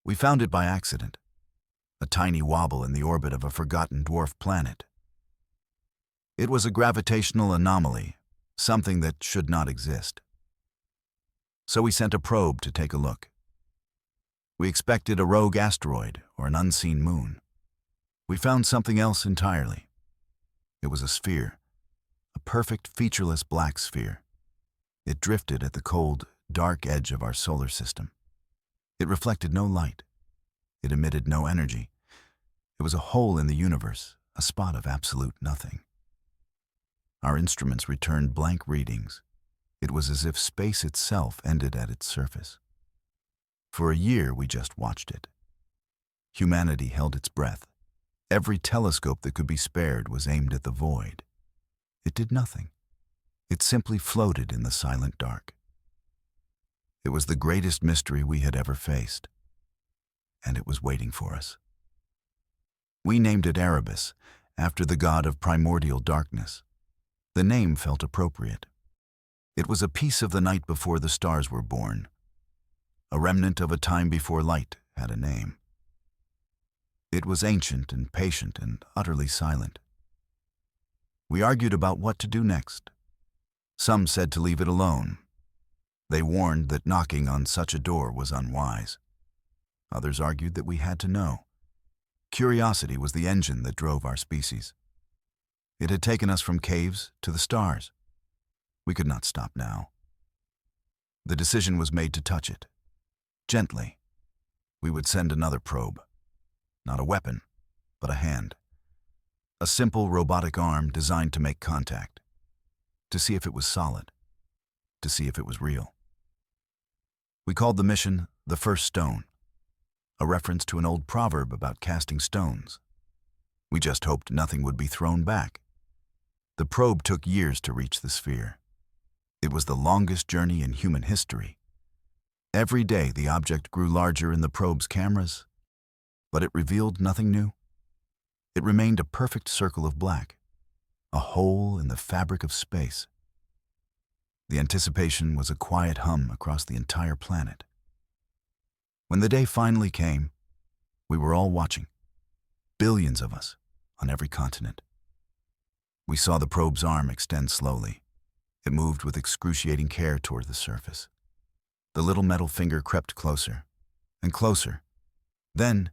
We found it by accident, a tiny wobble in the orbit of a forgotten dwarf planet. It was a gravitational anomaly, something that should not exist. So we sent a probe to take a look. We expected a rogue asteroid or an unseen moon. We found something else entirely. It was a sphere, a perfect featureless black sphere. It drifted at the cold, dark edge of our solar system. It reflected no light. It emitted no energy. It was a hole in the universe, a spot of absolute nothing. Our instruments returned blank readings. It was as if space itself ended at its surface. For a year, we just watched it. Humanity held its breath. Every telescope that could be spared was aimed at the void. It did nothing. It simply floated in the silent dark. It was the greatest mystery we had ever faced, and it was waiting for us. We named it Erebus, after the god of primordial darkness. The name felt appropriate. It was a piece of the night before the stars were born, a remnant of a time before light had a name. It was ancient and patient and utterly silent. We argued about what to do next. Some said to leave it alone. They warned that knocking on such a door was unwise. Others argued that we had to know. Curiosity was the engine that drove our species. It had taken us from caves to the stars. We could not stop now. The decision was made to touch it. Gently. We would send another probe. Not a weapon, but a hand. A simple robotic arm designed to make contact. To see if it was solid. To see if it was real. We called the mission the First Stone, a reference to an old proverb about casting stones. We just hoped nothing would be thrown back. The probe took years to reach the sphere. It was the longest journey in human history. Every day the object grew larger in the probe's cameras, but it revealed nothing new. It remained a perfect circle of black, a hole in the fabric of space. The anticipation was a quiet hum across the entire planet. When the day finally came, we were all watching, billions of us on every continent. We saw the probe's arm extend slowly. It moved with excruciating care toward the surface. The little metal finger crept closer and closer. Then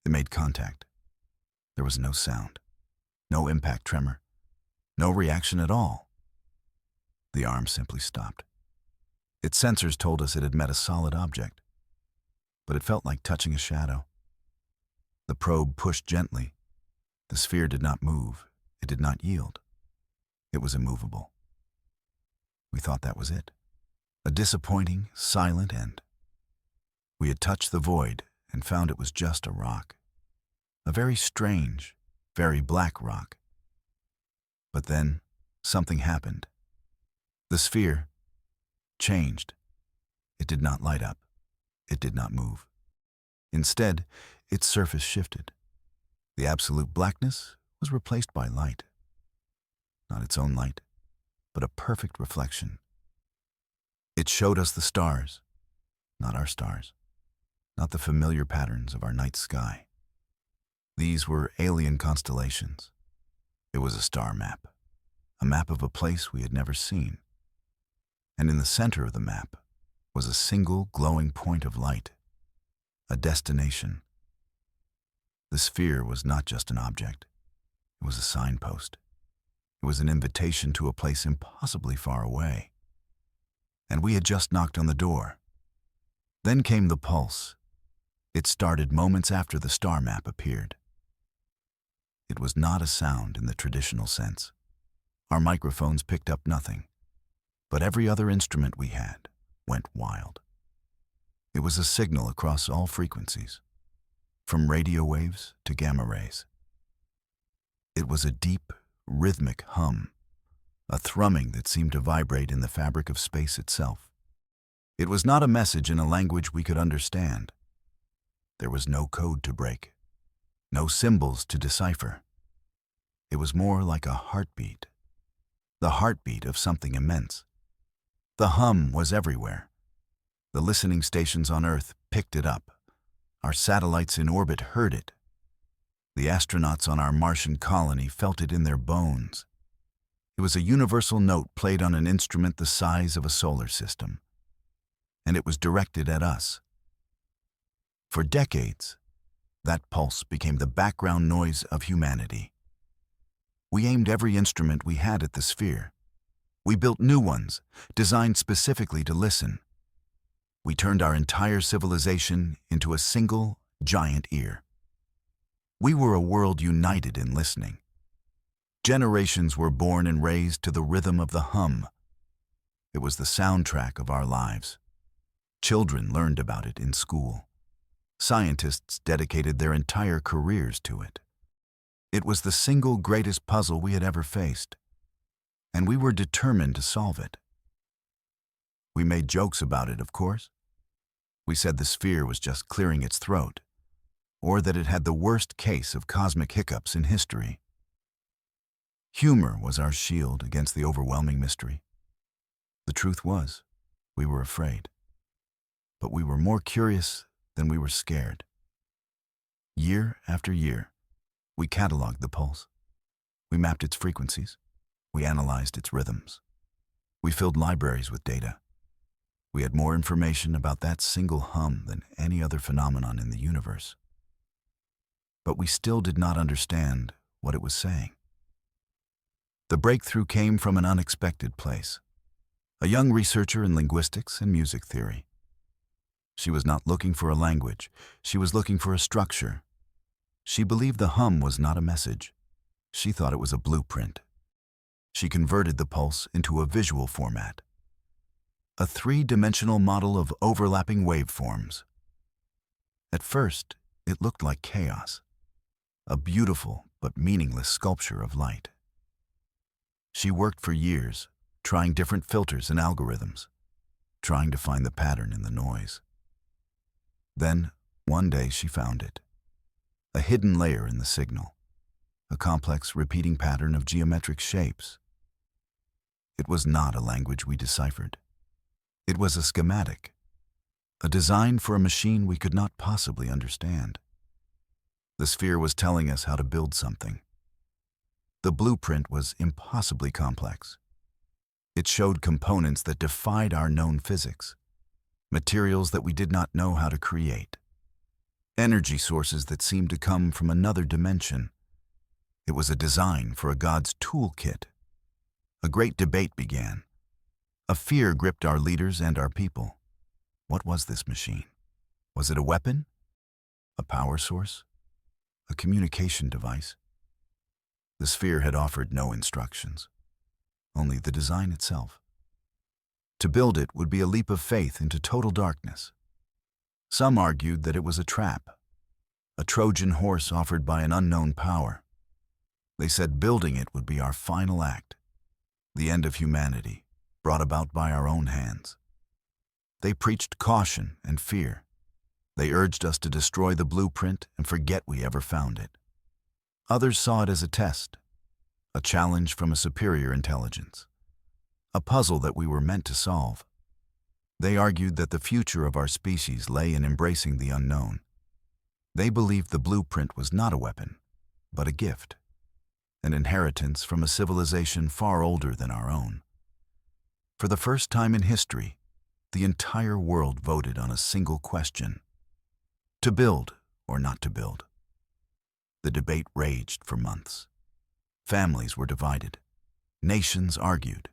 it made contact. There was no sound, no impact tremor, no reaction at all. The arm simply stopped. Its sensors told us it had met a solid object, but it felt like touching a shadow. The probe pushed gently. The sphere did not move. It did not yield. It was immovable. We thought that was it. A disappointing, silent end. We had touched the void and found it was just a rock. A very strange, very black rock. But then something happened. The sphere changed. It did not light up. It did not move. Instead, its surface shifted. The absolute blackness was replaced by light. Not its own light, but a perfect reflection. It showed us the stars, not our stars, not the familiar patterns of our night sky. These were alien constellations. It was a star map, a map of a place we had never seen. And in the center of the map was a single glowing point of light, a destination. The sphere was not just an object. It was a signpost. It was an invitation to a place impossibly far away. And we had just knocked on the door. Then came the pulse. It started moments after the star map appeared. It was not a sound in the traditional sense. Our microphones picked up nothing, but every other instrument we had went wild. It was a signal across all frequencies, from radio waves to gamma rays. It was a deep, rhythmic hum, a thrumming that seemed to vibrate in the fabric of space itself. It was not a message in a language we could understand. There was no code to break, no symbols to decipher. It was more like a heartbeat, the heartbeat of something immense. The hum was everywhere. The listening stations on Earth picked it up. Our satellites in orbit heard it. The astronauts on our Martian colony felt it in their bones. It was a universal note played on an instrument the size of a solar system. And it was directed at us. For decades, that pulse became the background noise of humanity. We aimed every instrument we had at the sphere. We built new ones, designed specifically to listen. We turned our entire civilization into a single, giant ear. We were a world united in listening. Generations were born and raised to the rhythm of the hum. It was the soundtrack of our lives. Children learned about it in school. Scientists dedicated their entire careers to it. It was the single greatest puzzle we had ever faced, and we were determined to solve it. We made jokes about it, of course. We said the sphere was just clearing its throat, or that it had the worst case of cosmic hiccups in history. Humor was our shield against the overwhelming mystery. The truth was, we were afraid. But we were more curious than we were scared. Year after year, we cataloged the pulse. We mapped its frequencies. We analyzed its rhythms. We filled libraries with data. We had more information about that single hum than any other phenomenon in the universe. But we still did not understand what it was saying. The breakthrough came from an unexpected place. A young researcher in linguistics and music theory. She was not looking for a language. She was looking for a structure. She believed the hum was not a message. She thought it was a blueprint. She converted the pulse into a visual format. A three-dimensional model of overlapping waveforms. At first, it looked like chaos. A beautiful but meaningless sculpture of light. She worked for years, trying different filters and algorithms, trying to find the pattern in the noise. Then, one day she found it. A hidden layer in the signal. A complex repeating pattern of geometric shapes. It was not a language we deciphered. It was a schematic. A design for a machine we could not possibly understand. The sphere was telling us how to build something. The blueprint was impossibly complex. It showed components that defied our known physics. Materials that we did not know how to create. Energy sources that seemed to come from another dimension. It was a design for a god's toolkit. A great debate began. A fear gripped our leaders and our people. What was this machine? Was it a weapon? A power source? A communication device? The sphere had offered no instructions, only the design itself. To build it would be a leap of faith into total darkness. Some argued that it was a trap, a Trojan horse offered by an unknown power. They said building it would be our final act, the end of humanity, brought about by our own hands. They preached caution and fear. They urged us to destroy the blueprint and forget we ever found it. Others saw it as a test, a challenge from a superior intelligence, a puzzle that we were meant to solve. They argued that the future of our species lay in embracing the unknown. They believed the blueprint was not a weapon, but a gift, an inheritance from a civilization far older than our own. For the first time in history, the entire world voted on a single question: to build or not to build. The debate raged for months. Families were divided. Nations argued.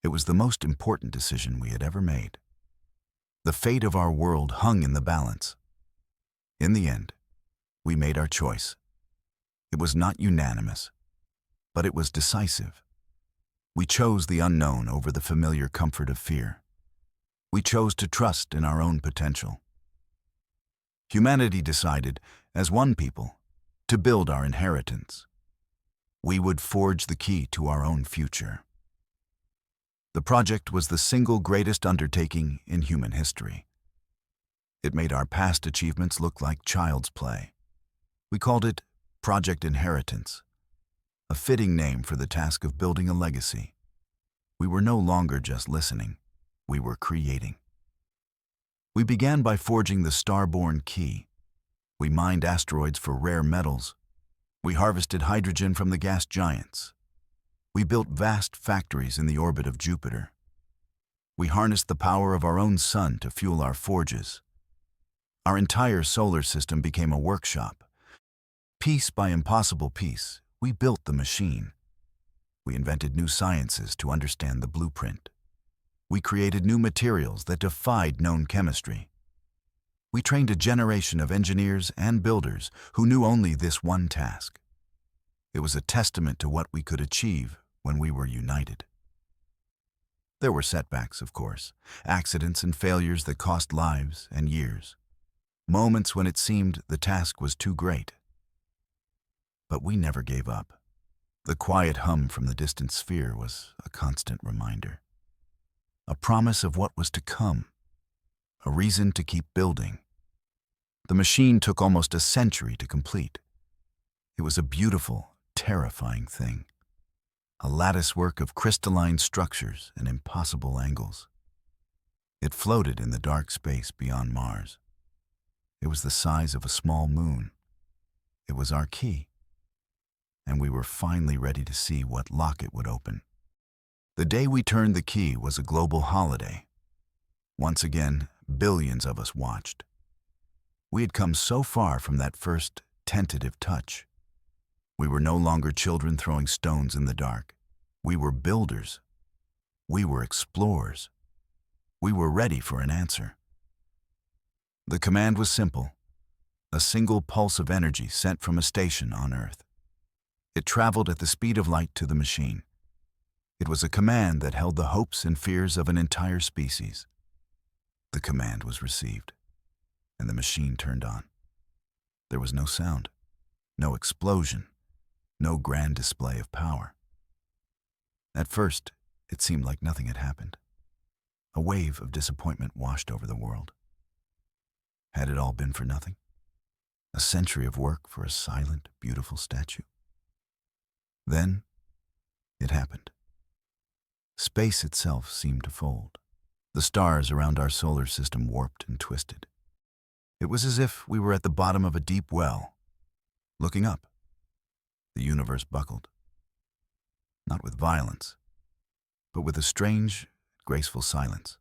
It was the most important decision we had ever made. The fate of our world hung in the balance. In the end, we made our choice. It was not unanimous, but it was decisive. We chose the unknown over the familiar comfort of fear. We chose to trust in our own potential. Humanity decided, as one people, to build our inheritance. We would forge the key to our own future. The project was the single greatest undertaking in human history. It made our past achievements look like child's play. We called it Project Inheritance, a fitting name for the task of building a legacy. We were no longer just listening, we were creating. We began by forging the star-born key, We mined asteroids for rare metals. We harvested hydrogen from the gas giants. We built vast factories in the orbit of Jupiter. We harnessed the power of our own sun to fuel our forges. Our entire solar system became a workshop. Piece by impossible piece, we built the machine. We invented new sciences to understand the blueprint. We created new materials that defied known chemistry. We trained a generation of engineers and builders who knew only this one task. It was a testament to what we could achieve when we were united. There were setbacks, of course, accidents and failures that cost lives and years. Moments when it seemed the task was too great. But we never gave up. The quiet hum from the distant sphere was a constant reminder. A promise of what was to come. A reason to keep building. The machine took almost a century to complete. It was a beautiful, terrifying thing. A latticework of crystalline structures and impossible angles. It floated in the dark space beyond Mars. It was the size of a small moon. It was our key. And we were finally ready to see what lock it would open. The day we turned the key was a global holiday. Once again, billions of us watched. We had come so far from that first tentative touch. We were no longer children throwing stones in the dark. We were builders. We were explorers. We were ready for an answer. The command was simple. A single pulse of energy sent from a station on Earth. It traveled at the speed of light to the machine. It was a command that held the hopes and fears of an entire species. The command was received, and the machine turned on. There was no sound, no explosion, no grand display of power. At first, it seemed like nothing had happened. A wave of disappointment washed over the world. Had it all been for nothing? A century of work for a silent, beautiful statue? Then, it happened. Space itself seemed to fold. The stars around our solar system warped and twisted. It was as if we were at the bottom of a deep well. Looking up, the universe buckled. Not with violence, but with a strange, graceful silence.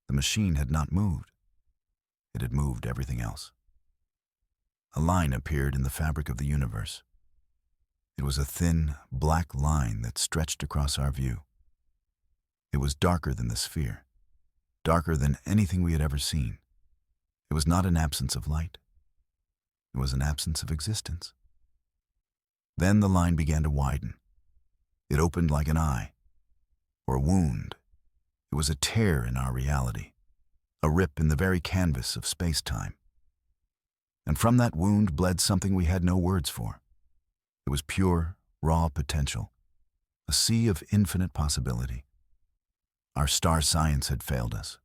The machine had not moved. It had moved everything else. A line appeared in the fabric of the universe. It was a thin, black line that stretched across our view. It was darker than the sphere, darker than anything we had ever seen. It was not an absence of light. It was an absence of existence. Then the line began to widen. It opened like an eye, or a wound. It was a tear in our reality, a rip in the very canvas of space-time. And from that wound bled something we had no words for. It was pure, raw potential, a sea of infinite possibility. Our star science had failed us.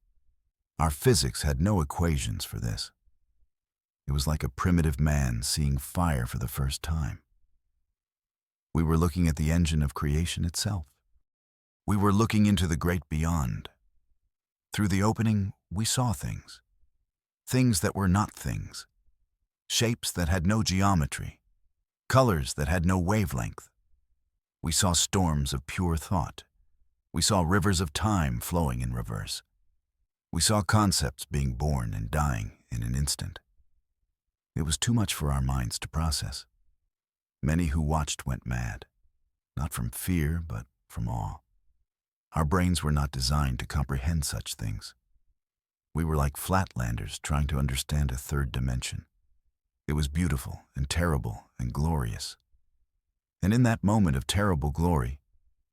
Our physics had no equations for this. It was like a primitive man seeing fire for the first time. We were looking at the engine of creation itself. We were looking into the great beyond. Through the opening, we saw things. Things that were not things. Shapes that had no geometry. Colors that had no wavelength. We saw storms of pure thought. We saw rivers of time flowing in reverse. We saw concepts being born and dying in an instant. It was too much for our minds to process. Many who watched went mad, not from fear, but from awe. Our brains were not designed to comprehend such things. We were like flatlanders trying to understand a third dimension. It was beautiful and terrible and glorious. And in that moment of terrible glory,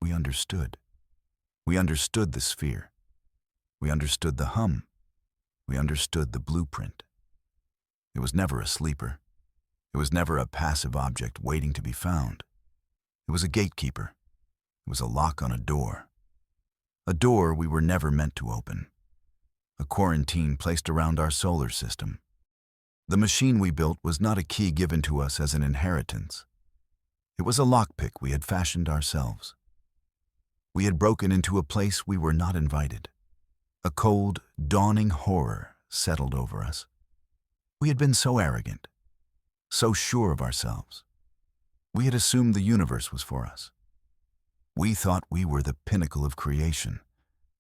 we understood. We understood the sphere. We understood the hum. We understood the blueprint. It was never a sleeper. It was never a passive object waiting to be found. It was a gatekeeper. It was a lock on a door. A door we were never meant to open. A quarantine placed around our solar system. The machine we built was not a key given to us as an inheritance. It was a lockpick we had fashioned ourselves. We had broken into a place we were not invited. A cold, dawning horror settled over us. We had been so arrogant, so sure of ourselves. We had assumed the universe was for us. We thought we were the pinnacle of creation,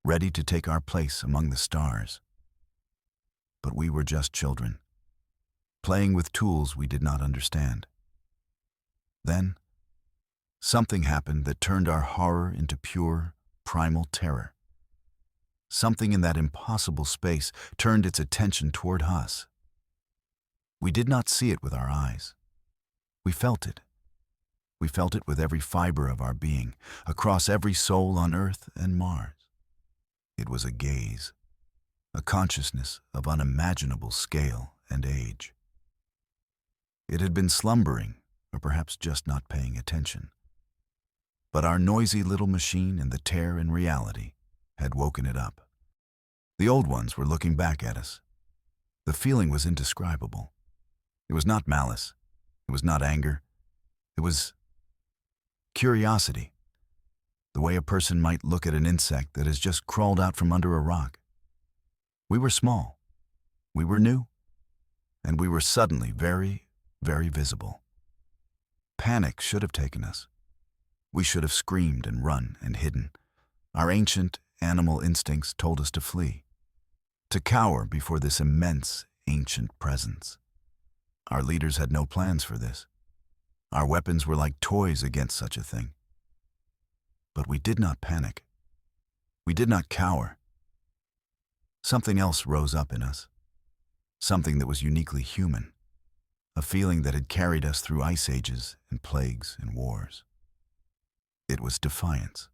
ready to take our place among the stars. But we were just children, playing with tools we did not understand. Then, something happened that turned our horror into pure, primal terror. Something in that impossible space turned its attention toward us. We did not see it with our eyes. We felt it. We felt it with every fiber of our being, across every soul on Earth and Mars. It was a gaze, a consciousness of unimaginable scale and age. It had been slumbering, or perhaps just not paying attention. But our noisy little machine and the tear in reality had woken it up. The old ones were looking back at us. The feeling was indescribable. It was not malice. It was not anger. It was curiosity, the way a person might look at an insect that has just crawled out from under a rock. We were small. We were new. And we were suddenly very, very visible. Panic should have taken us. We should have screamed and run and hidden. Our ancient animal instincts told us to flee, to cower before this immense, ancient presence. Our leaders had no plans for this. Our weapons were like toys against such a thing. But we did not panic. We did not cower. Something else rose up in us. Something that was uniquely human. A feeling that had carried us through ice ages and plagues and wars. It was defiance.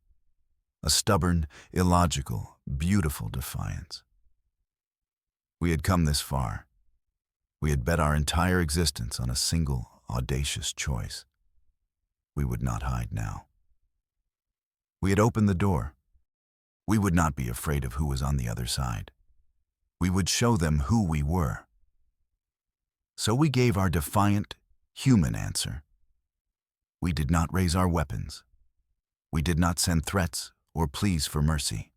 A stubborn, illogical, beautiful defiance. We had come this far. We had bet our entire existence on a single, audacious choice. We would not hide now. We had opened the door. We would not be afraid of who was on the other side. We would show them who we were. So we gave our defiant, human answer. We did not raise our weapons. We did not send threats or pleas for mercy.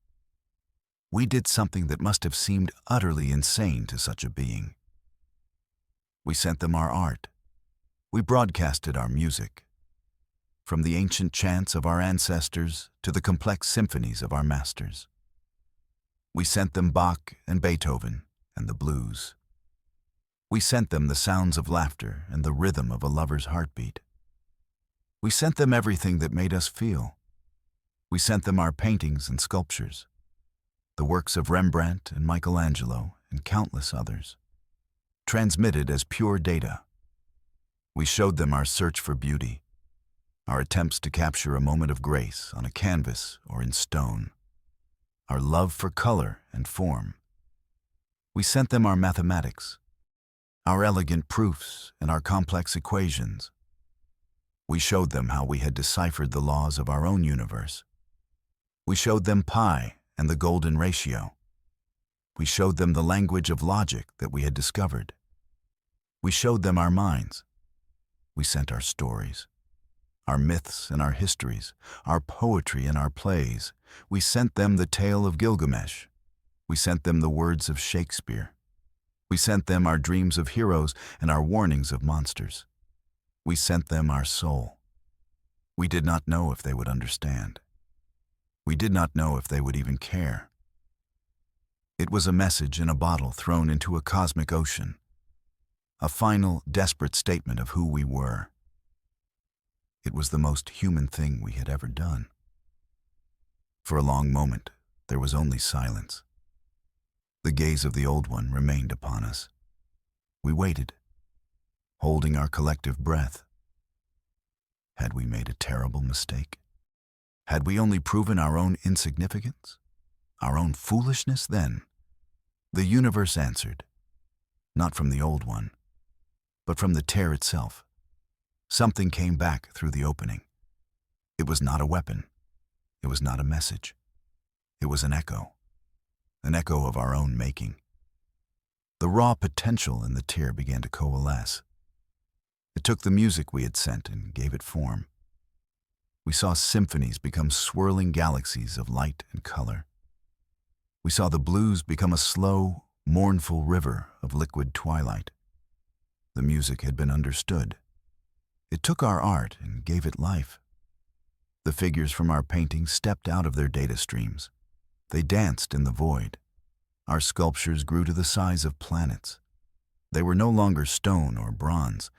We did something that must have seemed utterly insane to such a being. We sent them our art. We broadcasted our music. From the ancient chants of our ancestors to the complex symphonies of our masters. We sent them Bach and Beethoven and the blues. We sent them the sounds of laughter and the rhythm of a lover's heartbeat. We sent them everything that made us feel. We sent them our paintings and sculptures, the works of Rembrandt and Michelangelo and countless others, transmitted as pure data. We showed them our search for beauty, our attempts to capture a moment of grace on a canvas or in stone, our love for color and form. We sent them our mathematics, our elegant proofs and our complex equations. We showed them how we had deciphered the laws of our own universe. We showed them pi and the golden ratio. We showed them the language of logic that we had discovered. We showed them our minds. We sent our stories, our myths and our histories, our poetry and our plays. We sent them the tale of Gilgamesh. We sent them the words of Shakespeare. We sent them our dreams of heroes and our warnings of monsters. We sent them our soul. We did not know if they would understand. We did not know if they would even care. It was a message in a bottle thrown into a cosmic ocean. A final, desperate statement of who we were. It was the most human thing we had ever done. For a long moment, there was only silence. The gaze of the old one remained upon us. We waited, holding our collective breath. Had we made a terrible mistake? Had we only proven our own insignificance, our own foolishness then? The universe answered, not from the old one, but from the tear itself. Something came back through the opening. It was not a weapon. It was not a message. It was an echo of our own making. The raw potential in the tear began to coalesce. It took the music we had sent and gave it form. We saw symphonies become swirling galaxies of light and color. We saw the blues become a slow, mournful river of liquid twilight. The music had been understood. It took our art and gave it life. The figures from our paintings stepped out of their data streams. They danced in the void. Our sculptures grew to the size of planets. They were no longer stone or bronze.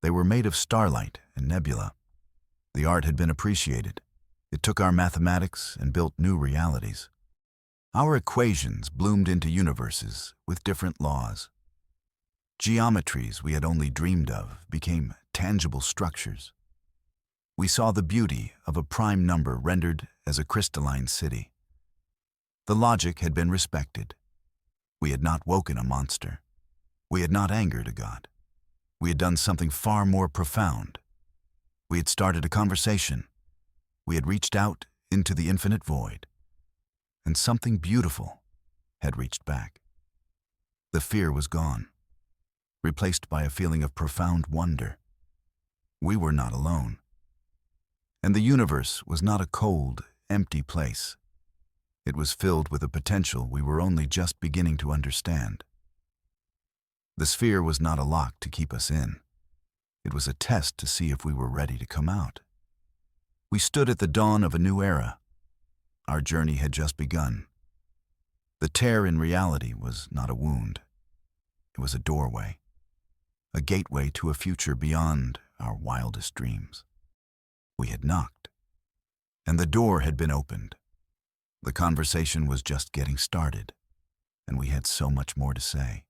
They were made of starlight and nebula. The art had been appreciated. It took our mathematics and built new realities. Our equations bloomed into universes with different laws. Geometries we had only dreamed of became tangible structures. We saw the beauty of a prime number rendered as a crystalline city. The logic had been respected. We had not woken a monster. We had not angered a god. We had done something far more profound. We had started a conversation. We had reached out into the infinite void. And something beautiful had reached back. The fear was gone, replaced by a feeling of profound wonder. We were not alone. And the universe was not a cold, empty place. It was filled with a potential we were only just beginning to understand. The sphere was not a lock to keep us in. It was a test to see if we were ready to come out. We stood at the dawn of a new era. Our journey had just begun. The tear in reality was not a wound. It was a doorway, a gateway to a future beyond our wildest dreams. We had knocked, and the door had been opened. The conversation was just getting started, and we had so much more to say.